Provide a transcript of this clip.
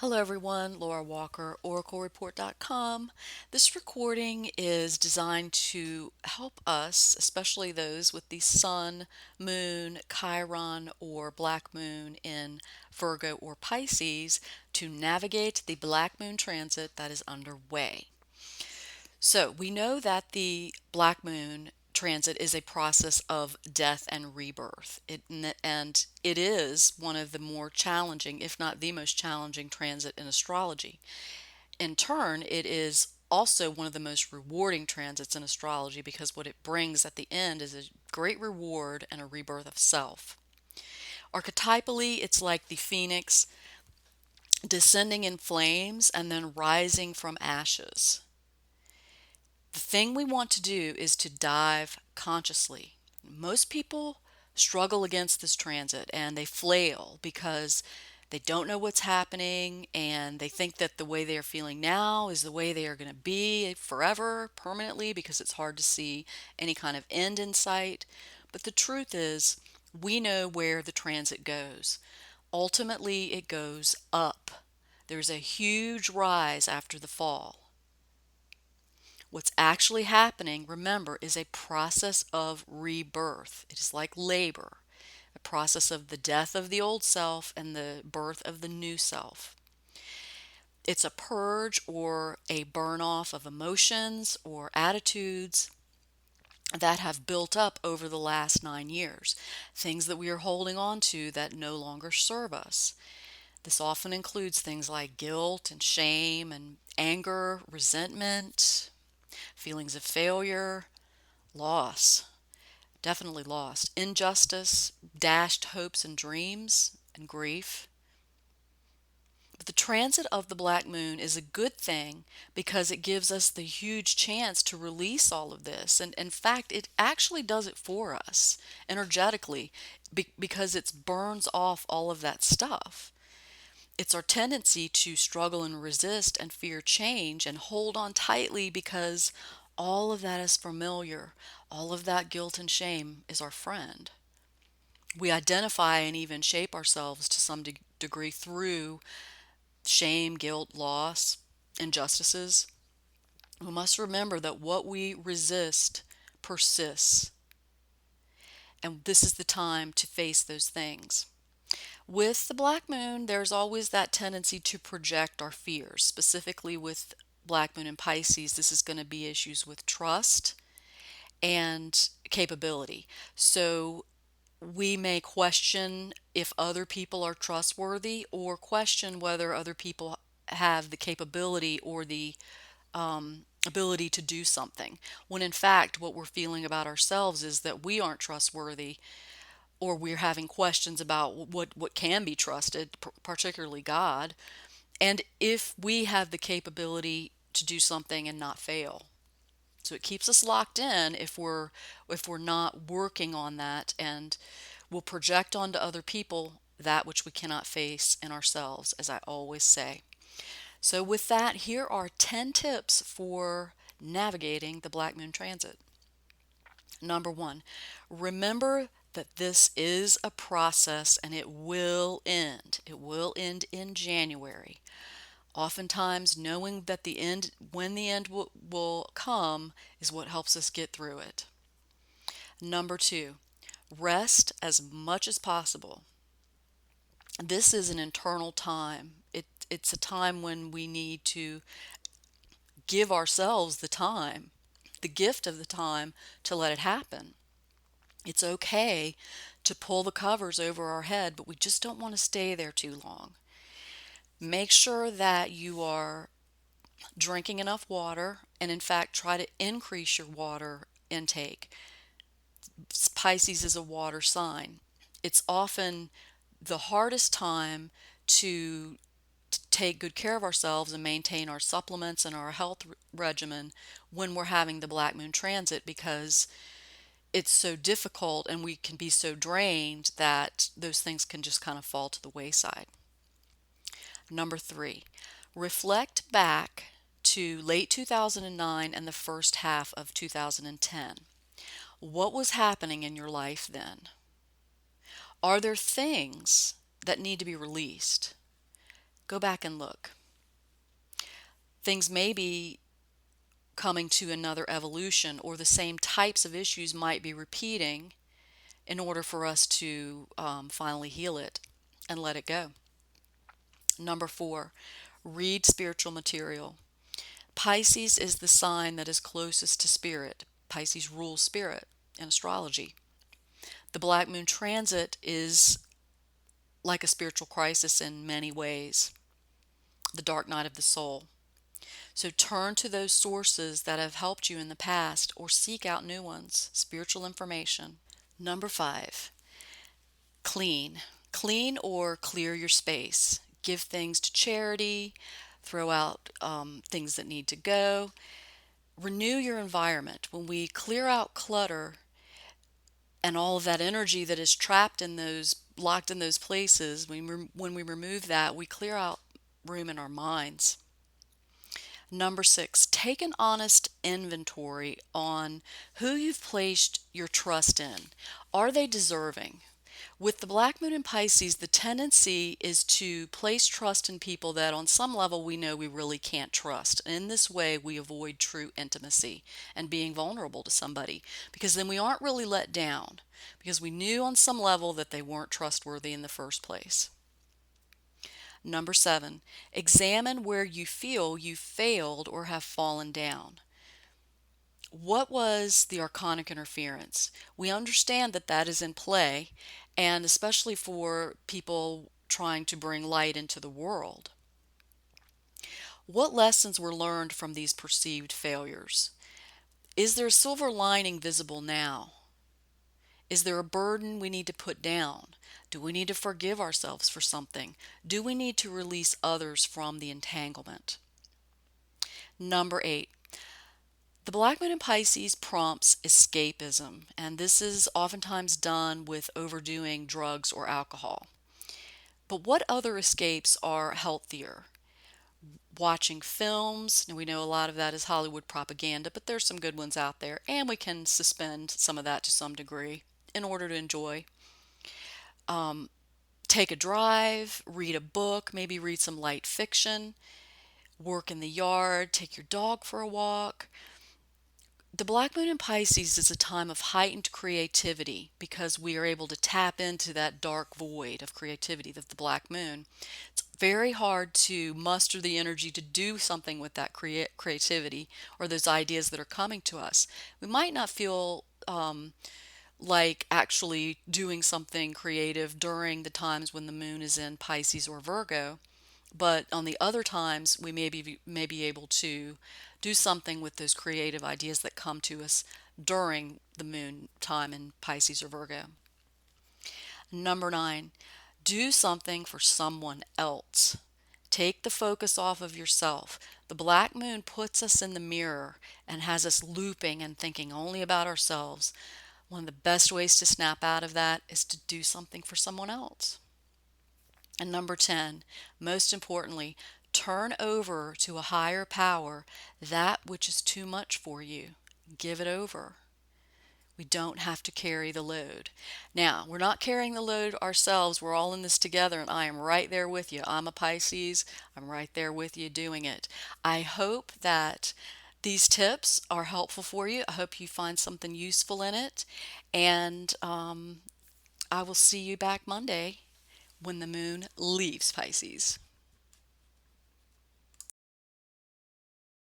Hello everyone, Laura Walker, OracleReport.com. This recording is designed to help us, especially those with the Sun, Moon, Chiron, or Black Moon in Virgo or Pisces, to navigate the Black Moon transit that is underway. So we know that the Black Moon transit is a process of death and rebirth. And it is one of the more challenging, if not the most challenging transit in astrology. In turn, it is also one of the most rewarding transits in astrology because what it brings at the end is a great reward and a rebirth of self. Archetypally, it's like the phoenix descending in flames and then rising from ashes. The thing we want to do is to dive consciously. Most people struggle against this transit and they flail because they don't know what's happening and they think that the way they are feeling now is the way they are going to be forever, permanently, because it's hard to see any kind of end in sight. But the truth is, we know where the transit goes. Ultimately, it goes up. There's a huge rise after the fall. What's actually happening, remember, is a process of rebirth. It is like labor, a process of the death of the old self and the birth of the new self. It's a purge or a burn off of emotions or attitudes that have built up over the last 9 years, things that we are holding on to that no longer serve us. This often includes things like guilt and shame and anger, resentment, feelings of failure, loss, definitely lost, injustice, dashed hopes and dreams, and grief. But the transit of the black moon is a good thing because it gives us the huge chance to release all of this. And in fact, it actually does it for us energetically because it burns off all of that stuff. It's our tendency to struggle and resist and fear change and hold on tightly because all of that is familiar. All of that guilt and shame is our friend. We identify and even shape ourselves to some degree through shame, guilt, loss, injustices. We must remember that what we resist persists, and this is the time to face those things. With the black moon, there's always that tendency to project our fears. Specifically with black moon and Pisces, this is going to be issues with trust and capability. So we may question if other people are trustworthy or question whether other people have the capability or the ability to do something. When in fact, what we're feeling about ourselves is that we aren't trustworthy, or we're having questions about what can be trusted, particularly God, and if we have the capability to do something and not fail. So it keeps us locked in if we're not working on that, and we'll project onto other people that which we cannot face in ourselves, as I always say. So with that, here are 10 tips for navigating the Black Moon transit. Number one, remember that this is a process and it will end. It will end in January. Oftentimes, knowing that when the end will come, is what helps us get through it. Number two, rest as much as possible. This is an internal time. It's a time when we need to give ourselves the time, the gift of the time, to let it happen. It's okay to pull the covers over our head, but we just don't want to stay there too long. Make sure that you are drinking enough water, and in fact, try to increase your water intake. Pisces is a water sign. It's often the hardest time to take good care of ourselves and maintain our supplements and our health regimen when we're having the Black Moon transit, because it's so difficult and we can be so drained that those things can just kind of fall to the wayside. Number three, reflect back to late 2009 and the first half of 2010. What was happening in your life then? Are there things that need to be released? go back and look. Things may be coming to another evolution, or the same types of issues might be repeating in order for us to finally heal it and let it go. Number 4, read spiritual material. Pisces is the sign that is closest to spirit. Pisces rules spirit in astrology. The black moon transit is like a spiritual crisis in many ways, the dark night of the soul. So turn to those sources that have helped you in the past or seek out new ones, spiritual information. Number 5, clean. Clean or clear your space. Give things to charity, throw out things that need to go. Renew your environment. When we clear out clutter and all of that energy that is trapped in those, locked in those places, when we remove that, we clear out room in our minds. Number 6, take an honest inventory on who you've placed your trust in. Are they deserving? With the black moon in Pisces, the tendency is to place trust in people that on some level we know we really can't trust. And in this way, we avoid true intimacy and being vulnerable to somebody, because then we aren't really let down because we knew on some level that they weren't trustworthy in the first place. Number 7, examine where you feel you failed or have fallen down. What was the archonic interference? We understand that that is in play, and especially for people trying to bring light into the world. What lessons were learned from these perceived failures? Is there a silver lining visible now? Is there a burden we need to put down? Do we need to forgive ourselves for something? Do we need to release others from the entanglement? Number 8, the black moon in Pisces prompts escapism, and this is oftentimes done with overdoing drugs or alcohol. But what other escapes are healthier? Watching films, and we know a lot of that is Hollywood propaganda, but there's some good ones out there, and we can suspend some of that to some degree in order to enjoy. Take a drive, read a book, maybe read some light fiction, work in the yard, take your dog for a walk. The black moon in Pisces is a time of heightened creativity because we are able to tap into that dark void of creativity of the black moon. It's very hard to muster the energy to do something with that creativity or those ideas that are coming to us. We might not feel like actually doing something creative during the times when the moon is in Pisces or Virgo, but on the other times we may be able to do something with those creative ideas that come to us during the moon time in Pisces or Virgo. Number 9, do something for someone else. Take the focus off of yourself. The black moon puts us in the mirror and has us looping and thinking only about ourselves. One of the best ways to snap out of that is to do something for someone else. And number 10, most importantly, turn over to a higher power that which is too much for you. Give it over. We don't have to carry the load. Now, we're not carrying the load ourselves. We're all in this together, and I am right there with you. I'm a Pisces. I'm right there with you doing it. I hope that these tips are helpful for you. I hope you find something useful in it. And I will see you back Monday when the moon leaves Pisces.